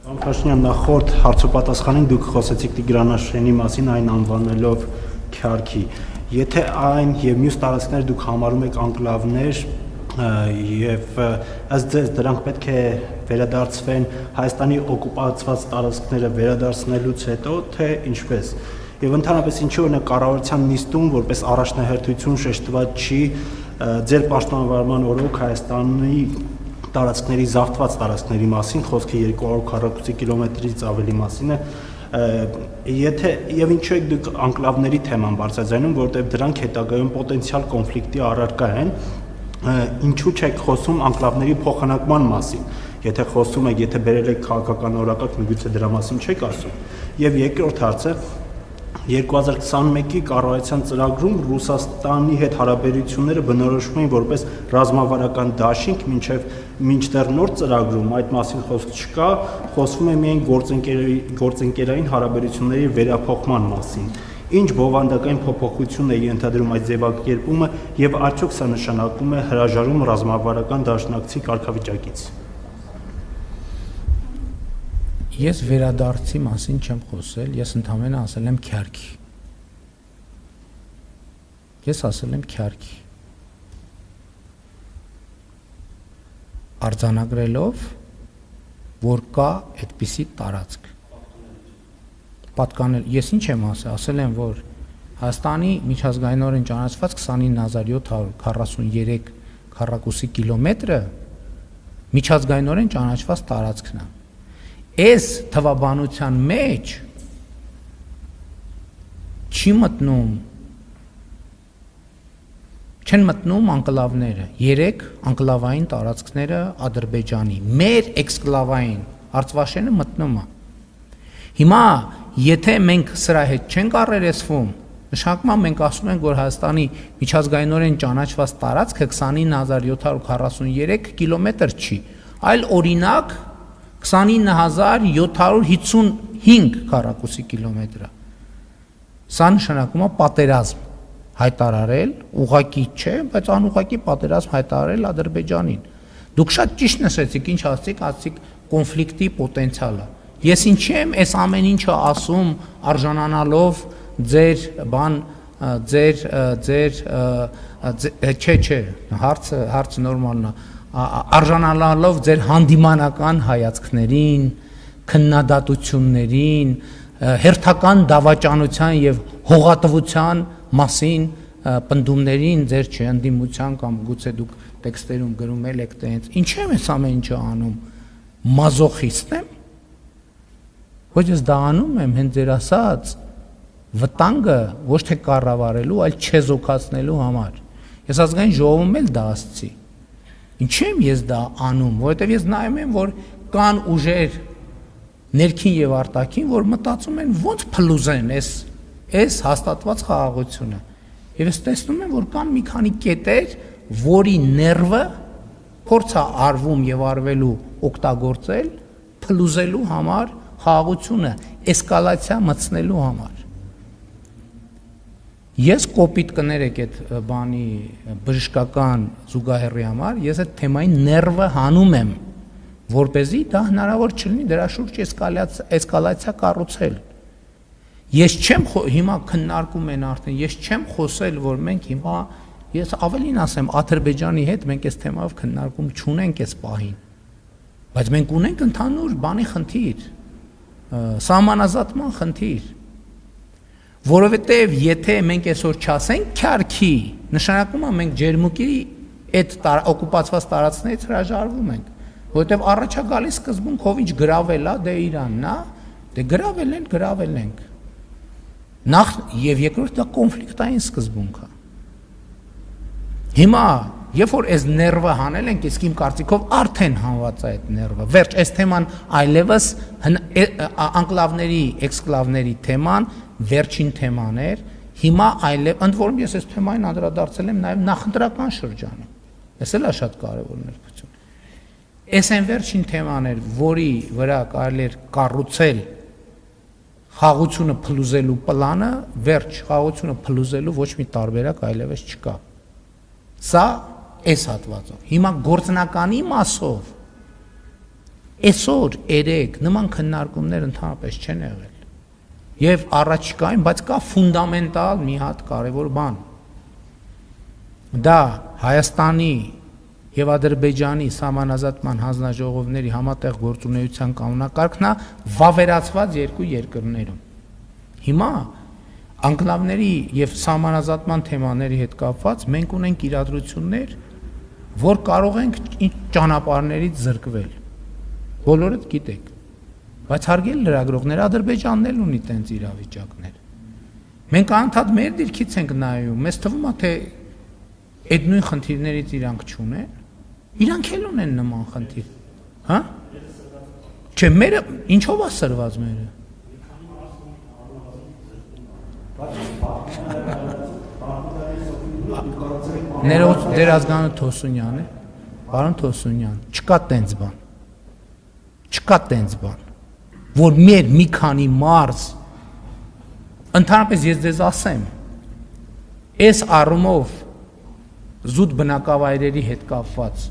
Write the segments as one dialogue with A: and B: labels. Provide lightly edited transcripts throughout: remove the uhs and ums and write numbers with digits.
A: Պարոն Փաշինյան, նախորդ հարցոպատասխանին դուք խոսեցիք Տիգրանաշենի մասին, այն անվանելով Քյարքի։ Եթե այն եւ մյուս տարածքները դուք համարում եք անկլավներ եւ ըստ ձեզ դրանք պետք է վերադարձվեն Հայաստանի օկուպացված տարածքները վերադարձնելուց հետո, թե ինչպես։ Եվ ընդհանրապես ինչու է կառավարության նիստում որպես առաջնահերթություն շեշտված չի ձեր պաշտոնավարման օրոք Հայաստանի տարածքների զավթված տարածքների մասին, խոսքը 240 կիլոմետրից ավելի մասին է, եթե եւ ինչու եք դուք անկլավների թեման բարձրացնում, որտեղ դրանք հետագայում պոտենցիալ կոնֆլիկտի առարկա են, ինչու չեք խոսում անկլավների փոխանակման մասին, եթե խոսում եք, եթե բերել եք քաղաքական օրակարգ, միգուցե դրա մասին չեք ասում։ Եվ երկրորդ հարցը 2021-ի կառավարության ծրագրում Ռուսաստանի հետ հարաբերությունները բնորոշվում են որպես ռազմավարական դաշինք, մինչդեռ նոր ծրագրում այդ մասին խոսք չկա, խոսվում է միայն գործընկերային հարաբերությունների վերափոխման մասին։ Ինչ բովանդակային փոփոխություն է ենթադրում այդ ձևակերպումը եւ արդյոք սա նշանակում է հրաժարում ռազմավարական դաշնակցի կարգավիճակից։
B: Ես վերադարձի մասին չեմ խոսել, ես ընդհանրապես ասել եմ Քյարքի։ Ես ասել եմ Քյարքի։ Արձանագրելով, որ կա այդպիսի տարածք։ Պատկանել, ես ինչ եմ ասել եմ, որ Հայաստանի միջազգայինորեն ճանաչված 29743 քառակուսի կիլոմետրը միջազգայինորեն ճանաչված տարածքն է։ Այս թվաբանության մեջ չեն մտնում անկլավները, 3 անկլավային տարածքները Ադրբեջանի, մեր էքսկլավային Արցվաշենը մտնում է։ Հիմա, եթե մենք սրա հետ չենք առերեսվում, նշանակում է մենք ասում ենք, որ Հայաստանի միջազգայինորեն ճանաչված տարածքը 29743 կիլոմետր չի, այլ օրինակ 29755 քառակուսի կիլոմետր։ Սա նշանակում է պատերազմ հայտարարել, ուղղակի չէ, բայց անուղղակի պատերազմ հայտարարել Ադրբեջանին։ Դուք շատ ճիշտ նշեցիք, ինչ ասացիք կոնֆլիկտի պոտենցիալը։ Ես ինչի եմ այս ամեն ինչը ասում արժանանալով ձեր հարցը նորմալն է, արժանանալով ձեր հանդիմանական հայացքներին, քննադատություններին, հերթական դավաճանության եւ հողատվության մասին պնդումներին, ձեր չընդդիմության կամ գուցե դուք տեքստերում գրում եք թե ինչ եմ այս ամեն ինչը անում, մազոխիստ եմ, ոչ ես դա անում եմ հենց ձեր ասած վտանգը ոչ թե կառավարելու, այլ չեզոքացնելու համար։ Ես ազգային ժողովում էլ դա ասացի։ Ինչի՞ եմ ես դա անում, որովհետև ես նայում եմ, որ կան ուժեր ներքին եւ արտաքին, որ մտածում են ոնց փլուզեն այս հաստատված խաղաղությունը։ Եվ ես տեսնում եմ, որ կան մի քանի կետեր, որի ներվը փորձ է արվում եւ արվելու օգտագործել փլուզելու համար, խաղաղությունը էսկալացիա մտցնելու համար։ Ես կոպիտ կներեք այդ բանի բժշկական զուգահեռի համար, ես այդ թեմային ներվը հանում եմ, որպեսզի դա հնարավոր չլինի դրա շուրջ էսկալացիա կառուցել։ Ես չեմ հիմա քննարկում են արդեն, ես չեմ խոսել, որ մենք հիմա ես ավելին ասեմ, Ադրբեջանի հետ մենք այս թեմայով քննարկում չունենք այս պահին, բայց մենք ունենք ընդհանուր բանի խնդիր, սահմանազատման խնդիր, որովհետև եթե մենք այսօր չասենք Քյարքի, նշանակում է մենք ջերմուկի այդ օկուպացված տարածքներից հրաժարվում ենք, որովհետև առաջա գալիս սկզբունքով ինչ գրավել է, դե Իրանն է, դե գրավել ենք։ Նախ եւ երկրորդ դա կոնֆլիկտային սկզբունք է։ Հիմա, երբ որ այս ներվը հանել ենք, իսկ իմ կարծիքով արդեն հանված է այդ ներվը, վերջ, այս թեման այլևս անկլավների, էքսկլավների թեման վերջին թեման էր, հիմա այլև, ընդ որում ես այս թեմային անդրադարձել եմ նաև նախընտրական շրջանում, ես էլ է շատ կարևոր ներկայություն։ Այս այն վերջին թեման էր, որի վրա կարելի էր կառուցել խաղաղությունը փլուզելու պլանը, վերջ խաղաղությունը փլուզելու ոչ մի տարբերակ այլևս չկա։ Սա այս հատվածով։ Հիմա գործնականի մասով Այսօր երեք նման քննարկումներ ընդհանրապես չեն եղել։ Եվ առաջիկային, բայց կա ֆունդամենտալ մի հատ կարևոր բան։ Դա Հայաստանի եւ Ադրբեջանի սահմանազատման հանձնաժողովների համատեղ գործունեության կանոնակարգն է վավերացված երկու երկրներում։ Հիմա անկլավների եւ սահմանազատման թեմաների հետ կապված մենք ունենք իրադրություններ, որ կարող ենք ճանապարհներից զրկվել։ Բոլորդ գիտեք։ Բայց հարգելի լրագրողներ, Ադրբեջանն էլ ունի տենց իրավիճակներ։ Մենք անդադ մեր դիրքից ենք նայում, մեզ թվում է թե այդ նույն խնդիրներից իրանք չունեն։ Իրանք էլ ունեն նման խնդիր, հա? Չէ, մերը ինչով է սրված մերը։ Ներողություն, դեր ազգանունը Թոսունյան է։ Պարոն Թոսունյան, չկա տենց բան։ Չկա տենց բան, որ մեր մի քանի մարզ ընդհանրապես ես ձեզ ասեմ, այս առումով զուտ բնակավայրերի հետ կապված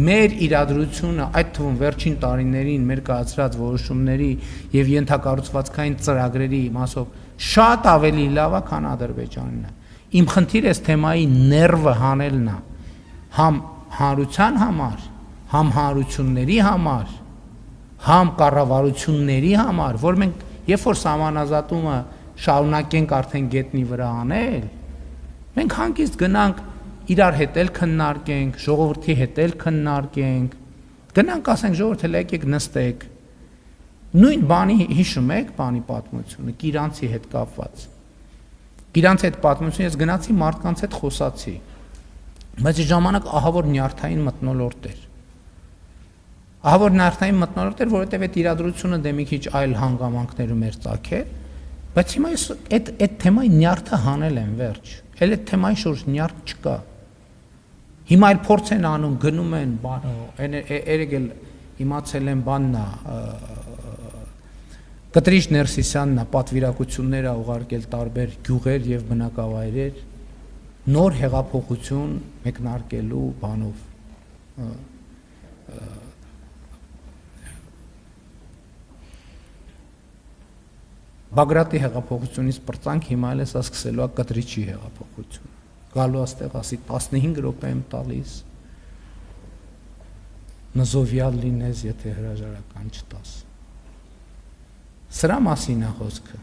B: մեր իրադրությունը, այդ թվում վերջին տարիներին մեր կայացրած որոշումների եւ ենթակառուցվածքային ծրագրերի մասով շատ ավելի լավ է, քան Ադրբեջանն է։ Իմ խնդիրը այս թեմայի ներվը հանելն է, համ հանրության համար, համ հանրությունների համար, համ կառավարությունների համար, որ մենք երբ որ սահմանազատումը շարունակենք արդեն գետնի վրա անել, մենք հանգիստ գնանք իրար հետ էլ քննարկենք, ժողովրդի հետ էլ քննարկենք, գնանք ասենք ժողովուրդ էլ եկեք նստեք, նույն բանի հիշում եք բանի պատմությունը, Կիրանցի հետ կապված, Կիրանցի հետ պատմությունը ես գնացի մարդկանց հետ խոսացի, բայց այդ ժամանակ ահավոր նյարդային մթնոլորտ էր, ահավոր նյարդային մթնոլորտ էր, որովհետև այդ իրադրությունը դե մի քիչ այլ հանգամանքներում էր ծագել, բայց հիմա ես այդ թեմայի նյարդը հանել եմ վերջ, էլ այդ թեմայի շուրջ նյարդ չկա։ Հիմա այլ փորձ են անում, գնում են, երեկ էլ իմացել եմ բանն է, Կտրիչ Ներսիսյանն է պատվիրակություններ է ուղարկել տարբեր գյուղեր եւ բնակավայրեր, նոր հեղափոխություն մեկնարկելու բանով։ Բագրատի հեղափոխությունից պրծանք հիմա էլ էսա սկսելու է Կտրիչի հեղափոխություն։ Գալու աստեղ ասի 15 րոպե եմ տալիս, նզովյալ լինես, եթե հրաժարական չտաս։ Սրա մասին է խոսքը։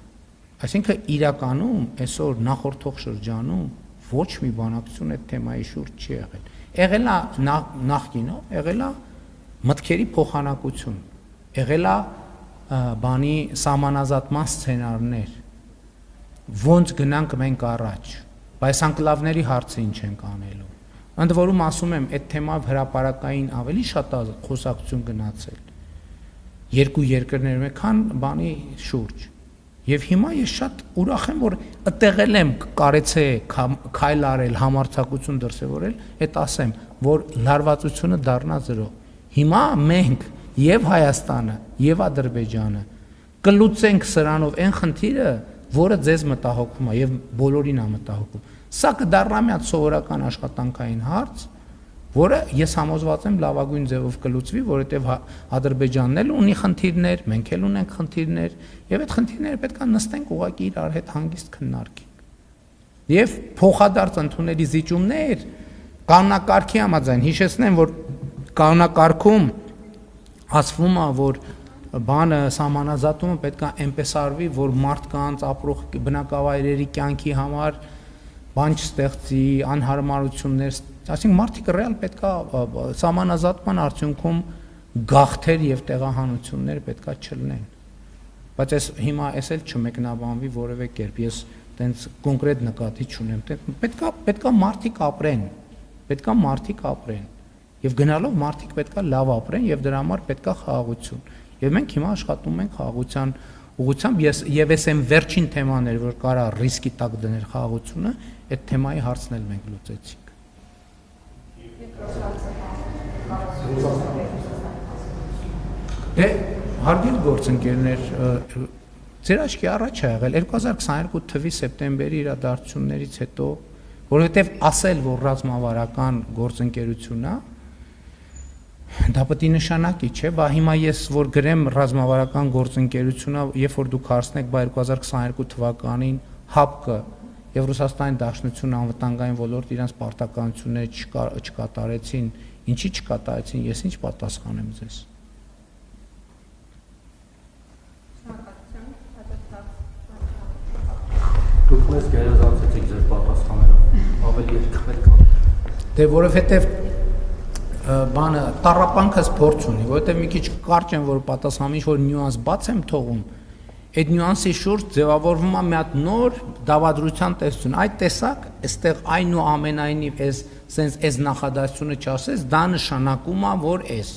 B: Այսինքն իրականում այսօր նախորդող շրջանում ոչ մի բանակցություն այդ թեմայի շուրջ չի եղել։ Եղել է նախկինով, եղել է մտքերի փոխանակություն, եղել է բանի սահմանազատման սցենարներ, ոնց գնանք մենք առաջ, բայց անկլավների հարցը ինչ ենք անելու։ Ընդ որում ասում եմ, այդ թեմայով հրապարակային ավելի շատ խոսակցություն գնացել երկու երկրներում է, քան բանի շուրջ։ Եվ հիմա ես շատ ուրախ եմ, որ ըտեղել եմ կարեցե քայլ արել, համարձակություն դրսևորել, այդ ասեմ, որ լարվածությունը դառնա 0։ Հիմա մենք եւ Հայաստանը, եւ Ադրբեջանը կլուծենք սրանով այն խնդիրը, որը ձեզ մտահոգում է եւ բոլորին է մտահոգում։ Սա կդառնա մի հատ սովորական աշխատանքային հարց, որը ես համոզված եմ լավագույն ձևով կլուծվի, որովհետեւ Ադրբեջանն էլ ունի խնդիրներ, մենք էլ ունենք խնդիրներ, եւ այդ խնդիրները պետք է նստենք ուղղակի իրար հետ հանգիստ քննարկենք։ Եվ փոխադարձ ընդունելի զիջումներ կանոնակարգի համաձայն հիշեցնեմ, որ կանոնակարգում ասվում է, որ բանը սահմանազատումը պետք է այնպես արվի, որ մարդկանց ապրող բնակավայրերի կյանքի համար բան չստեղծի, անհարմարություններ, այսինքն մարդիկ ռեալ պետք է սահմանազատման արդյունքում գաղթեր եւ տեղահանություններ պետք է չլինեն։ Բայց այս հիմա էս էլ չմեկնաբանվի որևէ կերպ, ես տենց կոնկրետ նկատի չունեմ, պետք է մարդիկ ապրեն, եւ գնալով մարդիկ պետք է լավ ապրեն եւ դրա համար պետք է խաղաղություն։ Եվ մենք հիմա աշխատում ենք խաղաղության ուղղությամբ, եւ ես եմ վերջին թեմաներ, որ կարա ռիսկի տակ դնել խաղաղությունը, այդ թեմայի հարցն էլ մենք լուծեցինք։ Դե հարգելի գործընկերներ, ձեր աչքի առաջ է եղել 2022 թվականի սեպտեմբերի իրադարձություններից հետո, որովհետև ասել, որ ռազմավարական գործընկերություն է, Դա պետք է նշանակի, չէ՞, բա հիմա ես որ գրեմ ռազմավարական գործընկերությունը, երբ որ դուք հարցնեք, բա 2022 թվականին ՀԱՊԿ եւ Ռուսաստանի Դաշնությունը անվտանգային ոլորտ իրենց պարտականությունները չկատարեցին, ինչի չկատարեցին, ես ինչ պատասխանեմ ձեզ։
C: Դուք մեզ գերազանցեցիք ձեր պատասխաններով, ավելի երկխվել կա։
B: Դե որովհետեւ բանը տառապանքս փորձ ունի, որովհետեւ մի քիչ կարճ եմ որ պատասխանեմ, ինչ որ նյուանս բաց եմ թողում, այդ նյուանսի շուրջ ձևավորվում է մի հատ նոր դավադրության տեսություն։ Այդ տեսակ, այստեղ այնուամենայնիվ այս sense այս նախադասությունը չասես, դա նշանակում է որ այս